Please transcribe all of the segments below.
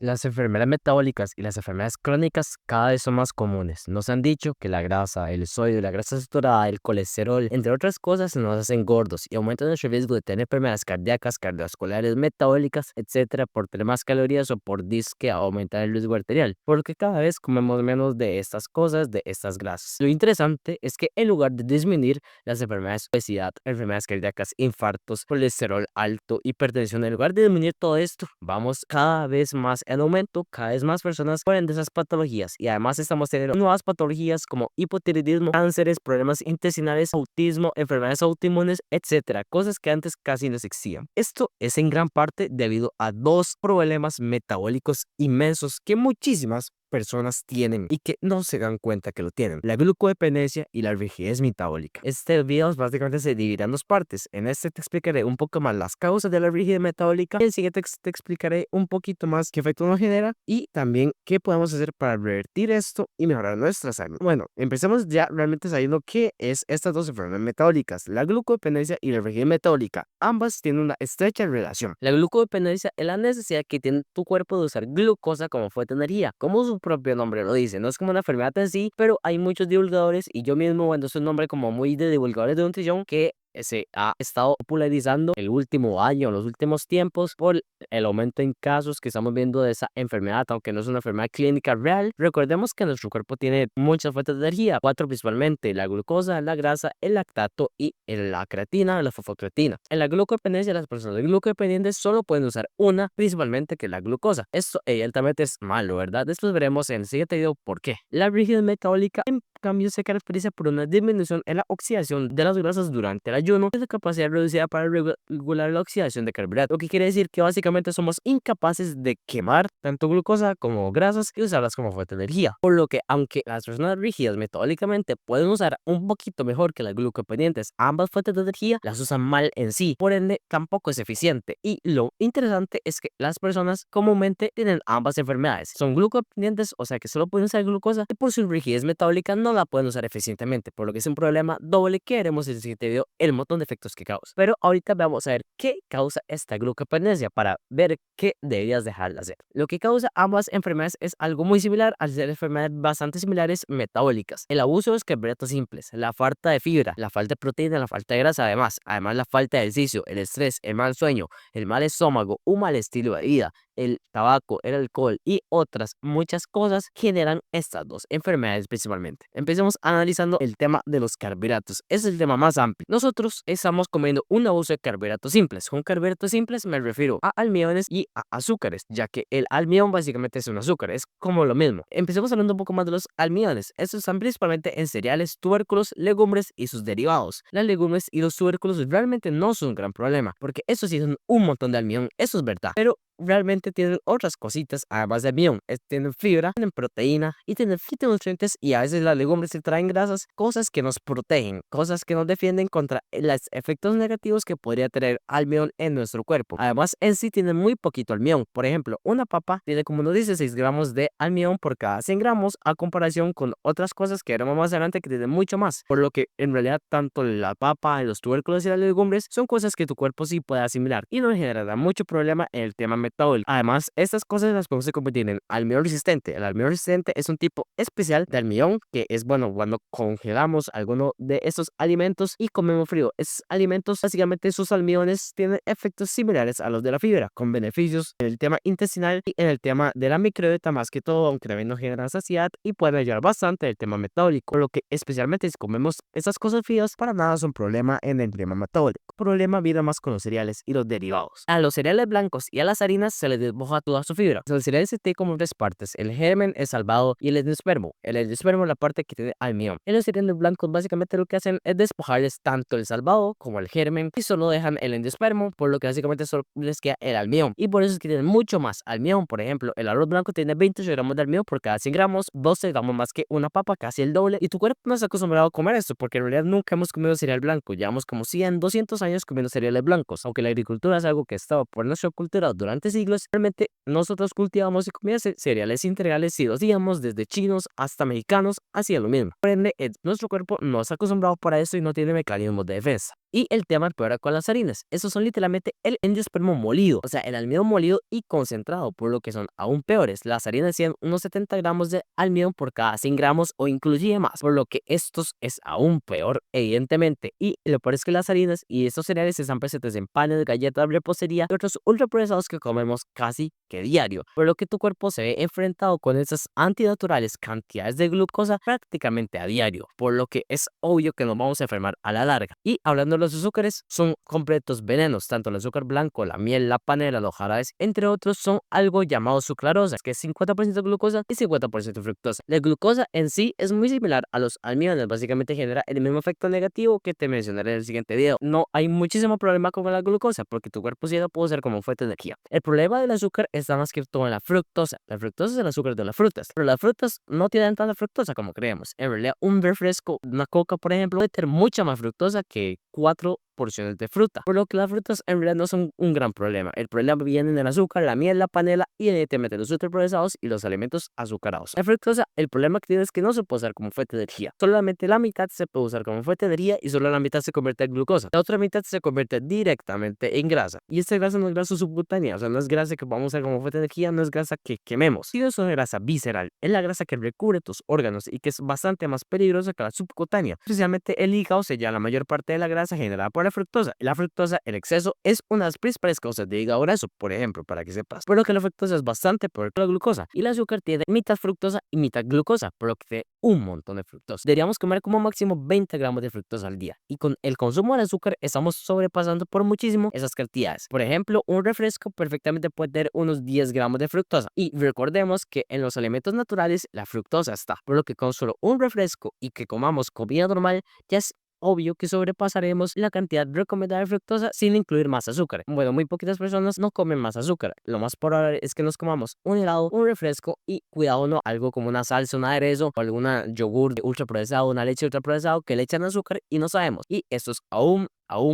Las enfermedades metabólicas y las enfermedades crónicas cada vez son más comunes. Nos han dicho que la grasa, el sodio, la grasa saturada, el colesterol, entre otras cosas, nos hacen gordos y aumentan nuestro riesgo de tener enfermedades cardíacas, cardiovasculares, metabólicas, etcétera, por tener más calorías o por disque aumentar el riesgo arterial, porque cada vez comemos menos de estas cosas, de estas grasas. Lo interesante es que en lugar de disminuir las enfermedades de obesidad, enfermedades cardíacas, infartos, colesterol alto, hipertensión, en lugar de disminuir todo esto, vamos cada vez más en aumento, cada vez más personas mueren de esas patologías y además estamos teniendo nuevas patologías como hipotiroidismo, cánceres, problemas intestinales, autismo, enfermedades autoinmunes, etcétera, cosas que antes casi no existían. Esto es en gran parte debido a dos problemas metabólicos inmensos que muchísimas personas tienen y que no se dan cuenta que lo tienen: la glucodependencia y la rigidez metabólica. Este video básicamente se dividirá en dos partes. En este te explicaré un poco más las causas de la rigidez metabólica y en el siguiente te explicaré un poquito más qué efecto nos genera y también qué podemos hacer para revertir esto y mejorar nuestra salud. Bueno, empecemos ya realmente sabiendo qué es estas dos enfermedades metabólicas: la glucodependencia y la rigidez metabólica. Ambas tienen una estrecha relación. La glucodependencia es la necesidad que tiene tu cuerpo de usar glucosa como fuente de energía, como su propio nombre lo dice. No es como una enfermedad en sí, pero hay muchos divulgadores y yo mismo, bueno, es un nombre como muy de divulgadores de nutrición que se ha estado popularizando el último año, en los últimos tiempos, por el aumento en casos que estamos viendo de esa enfermedad, aunque no es una enfermedad clínica real. Recordemos que nuestro cuerpo tiene muchas fuentes de energía, cuatro principalmente: la glucosa, la grasa, el lactato y la creatina, la fosfocreatina. En la glucodependencia, las personas glucodependientes solo pueden usar una, principalmente, que es la glucosa. Esto evidentemente es malo, ¿verdad? Después veremos en el siguiente video por qué. La rigidez metabólica, en cambio, se caracteriza por una disminución en la oxidación de las grasas durante el ayuno y la capacidad reducida para regular la oxidación de carbohidratos, lo que quiere decir que básicamente somos incapaces de quemar tanto glucosa como grasas y usarlas como fuente de energía. Por lo que, aunque las personas rígidas metabólicamente pueden usar un poquito mejor que las glucodependientes ambas fuentes de energía, las usan mal en sí, por ende tampoco es eficiente. Y lo interesante es que las personas comúnmente tienen ambas enfermedades: son glucodependientes, o sea que solo pueden usar glucosa, y por su rigidez metabólica no la pueden usar eficientemente, por lo que es un problema doble que veremos en el siguiente video el montón de efectos que causa. Pero ahorita vamos a ver qué causa esta glucodependencia para ver qué deberías dejar de hacer. Lo que causa ambas enfermedades es algo muy similar, al ser enfermedades bastante similares metabólicas: el abuso de los carbohidratos simples, la falta de fibra, la falta de proteína, la falta de grasa, además la falta de ejercicio, el estrés, el mal sueño, el mal estómago, un mal estilo de vida, el tabaco, el alcohol y otras muchas cosas generan estas dos enfermedades principalmente. Empecemos analizando el tema de los carbohidratos. Es el tema más amplio. Nosotros estamos comiendo un abuso de carbohidratos simples. Con carbohidratos simples me refiero a almidones y a azúcares, ya que el almidón básicamente es un azúcar, es como lo mismo. Empecemos hablando un poco más de los almidones. Estos están principalmente en cereales, tubérculos, legumbres y sus derivados. Las legumbres y los tubérculos realmente no son un gran problema, porque eso sí son un montón de almidón, eso es verdad, pero realmente tienen otras cositas además de almidón. Tienen fibra, tienen proteína y tienen fitonutrientes, y a veces las legumbres se traen grasas, cosas que nos protegen, cosas que nos defienden contra los efectos negativos que podría tener almidón en nuestro cuerpo. Además, en sí tienen muy poquito almidón. Por ejemplo, una papa tiene como unos 16 gramos de almidón por cada 100 gramos, a comparación con otras cosas que veremos más adelante que tienen mucho más. Por lo que en realidad tanto la papa, los tubérculos y las legumbres son cosas que tu cuerpo sí puede asimilar y no generará mucho problema en el tema metabólico. Además, estas cosas las podemos convertir en almidón resistente. El almidón resistente es un tipo especial de almidón que es bueno cuando congelamos alguno de estos alimentos y comemos frío. Estos alimentos, básicamente sus almidones, tienen efectos similares a los de la fibra, con beneficios en el tema intestinal y en el tema de la microbiota más que todo, aunque también nos generan saciedad y pueden ayudar bastante el tema metabólico. Por lo que, especialmente si comemos estas cosas frías, para nada es un problema en el tema metabólico. Problema vida más con los cereales y los derivados. A los cereales blancos y a las harinas se les despoja toda su fibra. El cereal se tiene como tres partes: el germen, el salvado y el endospermo. El endospermo es la parte que tiene almidón. En los cereales blancos básicamente lo que hacen es despojarles tanto el salvado como el germen y solo dejan el endospermo, por lo que básicamente solo les queda el almidón, y por eso es que tienen mucho más almidón. Por ejemplo, el arroz blanco tiene 28 gramos de almidón por cada 100 gramos, 12 gramos más que una papa, casi el doble, y tu cuerpo no está acostumbrado a comer esto porque en realidad nunca hemos comido cereal blanco. Llevamos como 100, 200 años comiendo cereales blancos. Aunque la agricultura es algo que estaba por nuestra cultura durante siglos, realmente nosotros cultivamos y comíamos cereales integrales y los díamos desde chinos hasta mexicanos hacía lo mismo. Por ende, nuestro cuerpo no está acostumbrado para esto y no tiene mecanismos de defensa. Y el tema empeora con las harinas. Estos son literalmente el endospermo molido, o sea, el almidón molido y concentrado, por lo que son aún peores. Las harinas tienen unos 70 gramos de almidón por cada 100 gramos o inclusive más, por lo que estos es aún peor, evidentemente. Y lo peor es que las harinas y estos cereales están presentes en panes, galletas, repostería y otros ultraprocesados que comemos casi que diario, por lo que tu cuerpo se ve enfrentado con esas antinaturales cantidades de glucosa prácticamente a diario, por lo que es obvio que nos vamos a enfermar a la larga. Y hablando de los azúcares, son completos venenos, tanto el azúcar blanco, la miel, la panela, los jarabes, entre otros, son algo llamado sucrarosa, que es 50% glucosa y 50% fructosa. La glucosa en sí es muy similar a los almidones, básicamente genera el mismo efecto negativo que te mencionaré en el siguiente video. No hay muchísimo problema con la glucosa, porque tu cuerpo sí lo puede usar como fuente de energía. El problema del azúcar está más que todo en la fructosa. La fructosa es el azúcar de las frutas, pero las frutas no tienen tanta fructosa como creemos. En realidad, un refresco, una coca, por ejemplo, puede tener mucha más fructosa que 4 porciones de fruta, por lo que las frutas en realidad no son un gran problema. El problema viene en el azúcar, la miel, la panela y evidentemente los ultraprocesados y los alimentos azucarados. La fructosa, el problema que tiene es que no se puede usar como fuente de energía. Solamente la mitad se puede usar como fuente de energía y solo la mitad se convierte en glucosa. La otra mitad se convierte directamente en grasa. Y esta grasa no es grasa subcutánea, o sea, no es grasa que vamos a usar como fuente de energía, no es grasa que quememos. Y eso es grasa visceral. Es la grasa que recubre tus órganos y que es bastante más peligrosa que la subcutánea. Especialmente el hígado sella la mayor parte de la grasa generada por la fructosa. La fructosa, el exceso, es una de las principales causas de hígado graso, por ejemplo, para que sepas. Por lo que la fructosa es bastante peor que la glucosa. Y el azúcar tiene mitad fructosa y mitad glucosa, por lo que tiene un montón de fructosa. Deberíamos comer como máximo 20 gramos de fructosa al día. Y con el consumo del azúcar estamos sobrepasando por muchísimo esas cantidades. Por ejemplo, un refresco perfectamente puede tener unos 10 gramos de fructosa. Y recordemos que en los alimentos naturales la fructosa está. Por lo que con solo un refresco y que comamos comida normal, ya es obvio que sobrepasaremos la cantidad recomendada de fructosa sin incluir más azúcar. Bueno, muy poquitas personas no comen más azúcar. Lo más probable es que nos comamos un helado, un refresco y cuidado no, algo como una salsa, un aderezo o alguna yogur ultraprocesado, una leche ultraprocesado que le echan azúcar y no sabemos. Y esto es aún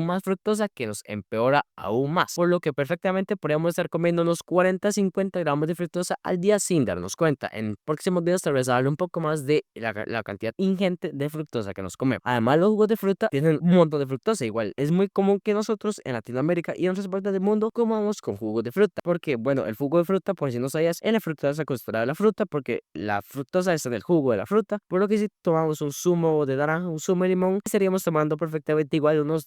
más fructosa que nos empeora aún más, por lo que perfectamente podríamos estar comiendo unos 40-50 gramos de fructosa al día sin darnos cuenta. En próximos videos te voy a hablar un poco más de la cantidad ingente de fructosa que nos comemos. Además, los jugos de fruta tienen un montón de fructosa. Igual es muy común que nosotros en Latinoamérica y en otras partes del mundo comamos con jugo de fruta, porque bueno, el jugo de fruta, por si no sabías, en la fructosa concentrada de la fruta, porque la fructosa está en el jugo de la fruta, por lo que si tomamos un zumo de naranja, un zumo de limón, estaríamos tomando perfectamente igual unos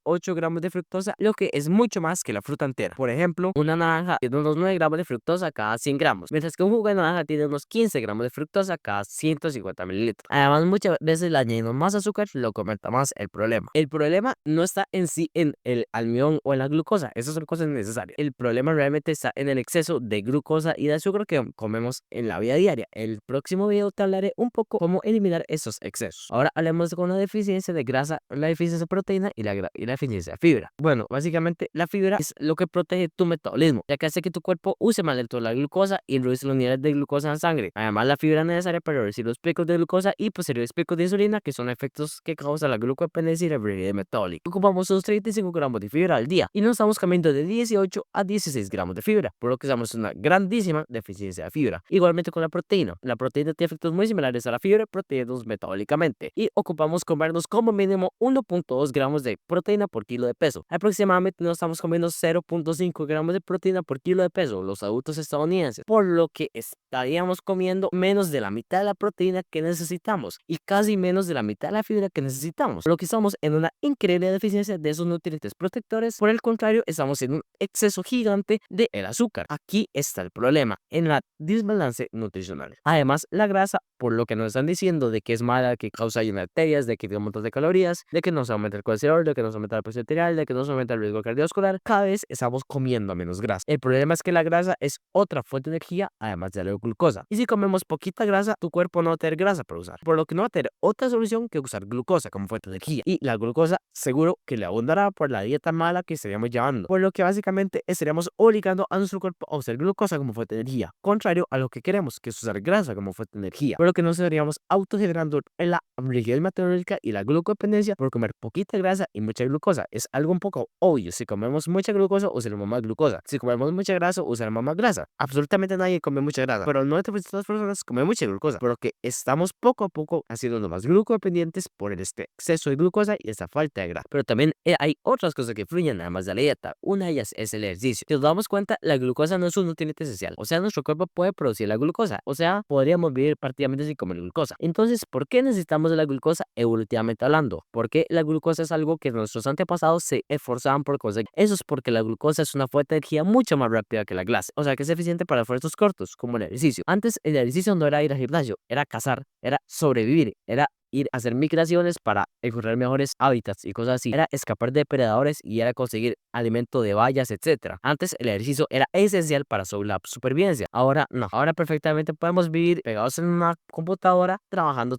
8 gramos de fructosa, lo que es mucho más que la fruta entera. Por ejemplo, una naranja tiene unos 9 gramos de fructosa cada 100 gramos, mientras que un jugo de naranja tiene unos 15 gramos de fructosa cada 150 mililitros. Además, muchas veces le añadimos más azúcar, lo que aumenta más el problema. El problema no está en sí en el almidón o en la glucosa, esas son cosas necesarias. El problema realmente está en el exceso de glucosa y de azúcar que comemos en la vida diaria. El próximo video te hablaré un poco cómo eliminar esos excesos. Ahora hablemos con la deficiencia de grasa, la deficiencia de proteína y la deficiencia de fibra. Bueno, básicamente la fibra es lo que protege tu metabolismo, ya que hace que tu cuerpo use más lento la glucosa y reduce los niveles de glucosa en la sangre. Además, la fibra es necesaria para reducir los picos de glucosa y posteriores picos de insulina, que son efectos que causa la glucodependencia y la rigidez metabólica. Ocupamos unos 35 gramos de fibra al día y nos estamos cambiando de 18 a 16 gramos de fibra, por lo que usamos una grandísima deficiencia de fibra. Igualmente con la proteína. La proteína tiene efectos muy similares a la fibra, proteínas metabólicamente, y ocupamos comernos como mínimo 1.2 gramos de proteína por kilo de peso. Aproximadamente nos estamos comiendo 0.5 gramos de proteína por kilo de peso los adultos estadounidenses, por lo que estaríamos comiendo menos de la mitad de la proteína que necesitamos y casi menos de la mitad de la fibra que necesitamos, por lo que estamos en una increíble deficiencia de esos nutrientes protectores. Por el contrario, estamos en un exceso gigante de el azúcar. Aquí está el problema, en la desbalance nutricional. Además, la grasa, por lo que nos están diciendo de que es mala, que causa lleno de arterias, de que tiene un montón de calorías, de que nos aumenta el colesterol, de que nos aumenta la presión arterial, de que nos aumenta el riesgo cardiovascular, cada vez estamos comiendo menos grasa. El problema es que la grasa es otra fuente de energía, además de la glucosa. Y si comemos poquita grasa, tu cuerpo no va a tener grasa para usar, por lo que no va a tener otra solución que usar glucosa como fuente de energía. Y la glucosa seguro que le abundará por la dieta mala que estaríamos llevando, por lo que básicamente estaríamos obligando a nuestro cuerpo a usar glucosa como fuente de energía, contrario a lo que queremos, que es usar grasa como fuente de energía, por lo que nos estaríamos autogenerando en la rigidez metabólica y la glucodependencia por comer poquita grasa y mucha glucosa. Es algo un poco obvio. Si comemos mucha glucosa, usaremos más glucosa. Si comemos mucha grasa, usaremos más grasa. Absolutamente nadie come mucha grasa. pero el 90% de las personas comen mucha glucosa, por lo que estamos poco a poco haciéndonos más glucodependientes por este exceso de glucosa y esta falta de grasa. Pero también hay otras cosas que influyen además de la dieta. Una de ellas es el ejercicio. Si nos damos cuenta, la glucosa no es un nutriente esencial. O sea, nuestro cuerpo puede producir la glucosa. O sea, podríamos vivir prácticamente sin comer glucosa. Entonces, ¿por qué necesitamos de la glucosa evolutivamente hablando? Porque la glucosa es algo que nuestros antepasados se esforzaban por conseguir. Eso es porque la glucosa es una fuente de energía mucho más rápida que la grasa. O sea, que es eficiente para esfuerzos cortos, como el ejercicio. Antes, el ejercicio no era ir al gimnasio, era cazar, era sobrevivir, era ir a hacer migraciones para encontrar mejores hábitats y cosas así. Era escapar de depredadores y era conseguir alimento de bayas, etcétera. Antes el ejercicio era esencial para la supervivencia. Ahora no. Ahora perfectamente podemos vivir pegados en una computadora, trabajando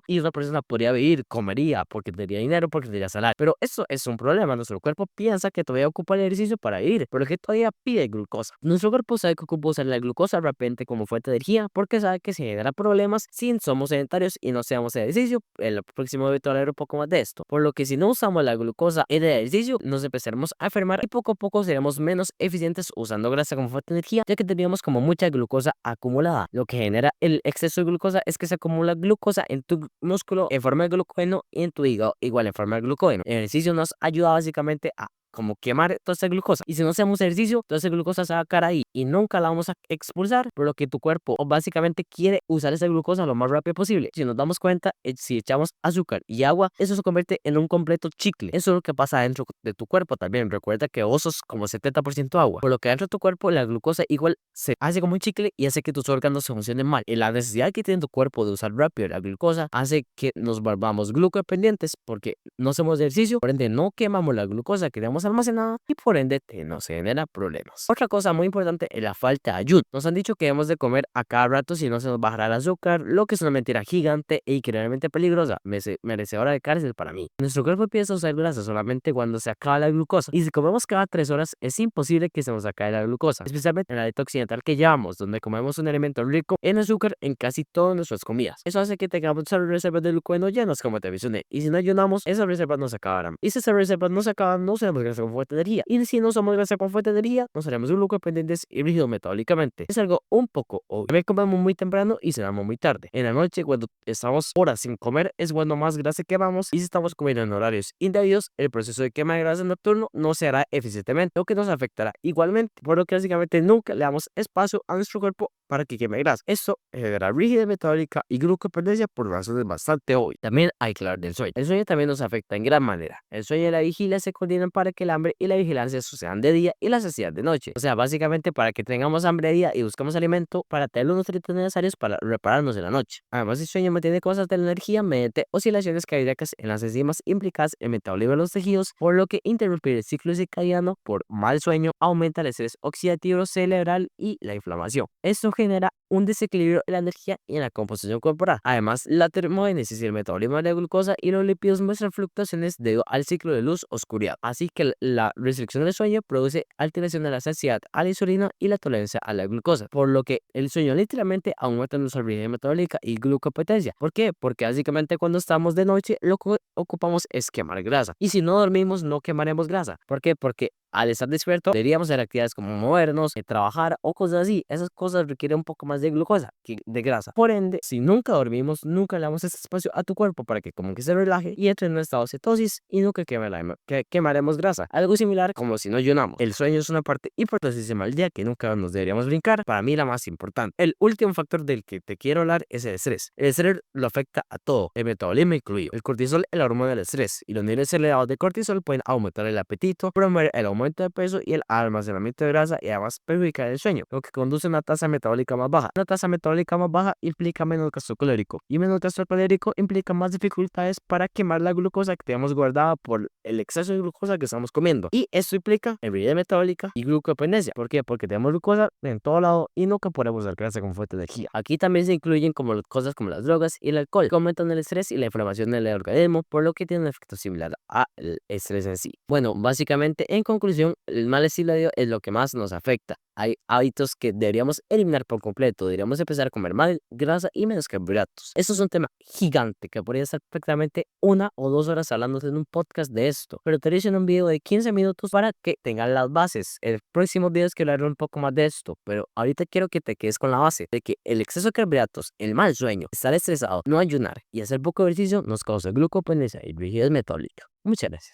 y una persona podría vivir, comería, porque tendría dinero, porque tendría salario. Pero eso es un problema. Nuestro cuerpo piensa que todavía ocupa el ejercicio para vivir, pero que todavía pide glucosa. Nuestro cuerpo sabe que ocupa usar la glucosa rápidamente como fuente de energía porque sabe que se genera problemas si somos sedentarios y no seamos ejercicio. En el próximo video te hablaré un poco más de esto. Por lo que si no usamos la glucosa en el ejercicio, nos empezaremos a enfermar y poco a poco seremos menos eficientes usando grasa como fuente de energía, ya que tendríamos como mucha glucosa acumulada. Lo que genera el exceso de glucosa es que se acumula glucosa en tu músculo en forma de glucógeno y en tu hígado igual en forma de glucógeno. El ejercicio nos ayuda básicamente a como quemar toda esa glucosa. Y si no hacemos ejercicio, toda esa glucosa se va a quedar ahí y nunca la vamos a expulsar, por lo que tu cuerpo básicamente quiere usar esa glucosa lo más rápido posible. Si nos damos cuenta, si echamos azúcar y agua, eso se convierte en un completo chicle. Eso es lo que pasa dentro de tu cuerpo también. Recuerda que vos sos como 70% agua, por lo que dentro de tu cuerpo la glucosa igual se hace como un chicle y hace que tus órganos funcionen mal. Y la necesidad que tiene tu cuerpo de usar rápido la glucosa hace que nos volvamos glucodependientes porque no hacemos ejercicio, por ende no quemamos la glucosa que tenemos almacenada y por ende nos genera problemas. Otra cosa muy importante es la falta de ayuda. Nos han dicho que debemos de comer a cada rato si no se nos bajará el azúcar, lo que es una mentira gigante e increíblemente peligrosa, merecedora de cárcel para mí. Nuestro cuerpo empieza a usar grasa solamente cuando se acaba la glucosa y si comemos cada 3 horas es imposible que se nos acabe la glucosa, especialmente en la dieta occidental que llevamos, donde comemos un alimento rico en azúcar en casi todas nuestras comidas. Eso hace que tengamos reservas de glucógeno llenas, como te mencioné, y si no ayunamos, esas reservas no se acabarán. Y si esas reservas no se acaban, no seremos grasa con fuente de energía. Y si no somos grasa con fuente de energía, nos haremos glucodependientes y rígidos metabólicamente. Es algo un poco obvio. También comemos muy temprano y cenamos muy tarde. En la noche, cuando estamos horas sin comer, es cuando más grasa quemamos. Y si estamos comiendo en horarios indebidos, el proceso de quema de grasa nocturno no se hará eficientemente, lo que nos afectará igualmente, por lo que básicamente nunca le damos espacio a nuestro cuerpo para que queme grasa. Esto genera rigidez metabólica y glucodependencia por razones bastante obvias. También hay que hablar del sueño. El sueño también nos afecta en gran manera. El sueño y la vigilia se coordinan para que el hambre y la vigilancia sucedan de día y la saciedad de noche. O sea, básicamente para que tengamos hambre de día y buscamos alimento para tener los nutrientes necesarios para repararnos en la noche. Además, el sueño mantiene cosas de la energía mediante oscilaciones cardíacas en las enzimas implicadas en el metabolismo de los tejidos, por lo que interrumpir el ciclo circadiano por mal sueño aumenta el estrés oxidativo cerebral y la inflamación. Esto genera un desequilibrio en la energía y en la composición corporal. Además, la termogénesis y el metabolismo de la glucosa y los lípidos muestran fluctuaciones debido al ciclo de luz-oscuridad. Así que la restricción del sueño produce alteración de la saciedad a la insulina y la tolerancia a la glucosa, por lo que el sueño literalmente aumenta nuestra rigidez metabólica y glucopetencia. ¿Por qué? Porque básicamente cuando estamos de noche lo que ocupamos es quemar grasa. Y si no dormimos no quemaremos grasa. ¿Por qué? Porque al estar despierto, deberíamos hacer actividades como movernos, trabajar o cosas así. Esas cosas requieren un poco más de glucosa que de grasa. Por ende, si nunca dormimos, nunca le damos ese espacio a tu cuerpo para que como que se relaje y entre en un estado de cetosis y nunca quemaremos grasa. Algo similar como si no ayunamos. El sueño es una parte importantísima del día que nunca nos deberíamos brincar. Para mí la más importante. El último factor del que te quiero hablar es el estrés. El estrés lo afecta a todo, el metabolismo incluido. El cortisol es la hormona del estrés y los niveles elevados de cortisol pueden aumentar el apetito, promover el aumento de peso y el almacenamiento de grasa y además perjudicar el sueño, lo que conduce a una tasa metabólica más baja. Una tasa metabólica más baja implica menos gasto calórico y menos gasto calórico implica más dificultades para quemar la glucosa que tenemos guardada por el exceso de glucosa que estamos comiendo, y esto implica rigidez metabólica y glucodependencia. ¿Por qué? Porque tenemos glucosa en todo lado y nunca podemos usar grasa como fuente de energía. Aquí también se incluyen como cosas como las drogas y el alcohol, que aumentan el estrés y la inflamación del organismo, por lo que tiene un efecto similar al estrés en sí. Bueno, básicamente en conclusión, conclusión, el mal estilo de vida es lo que más nos afecta. Hay hábitos que deberíamos eliminar por completo. Deberíamos empezar a comer más grasa y menos carbohidratos. Esto es un tema gigante que podría estar perfectamente 1 o 2 horas hablando en un podcast de esto. Pero te hice un video de 15 minutos para que tengan las bases. El próximo video es que hablaré un poco más de esto. Pero ahorita quiero que te quedes con la base de que el exceso de carbohidratos, el mal sueño, estar estresado, no ayunar y hacer poco ejercicio nos causa glucopenesia y rigidez metabólica. Muchas gracias.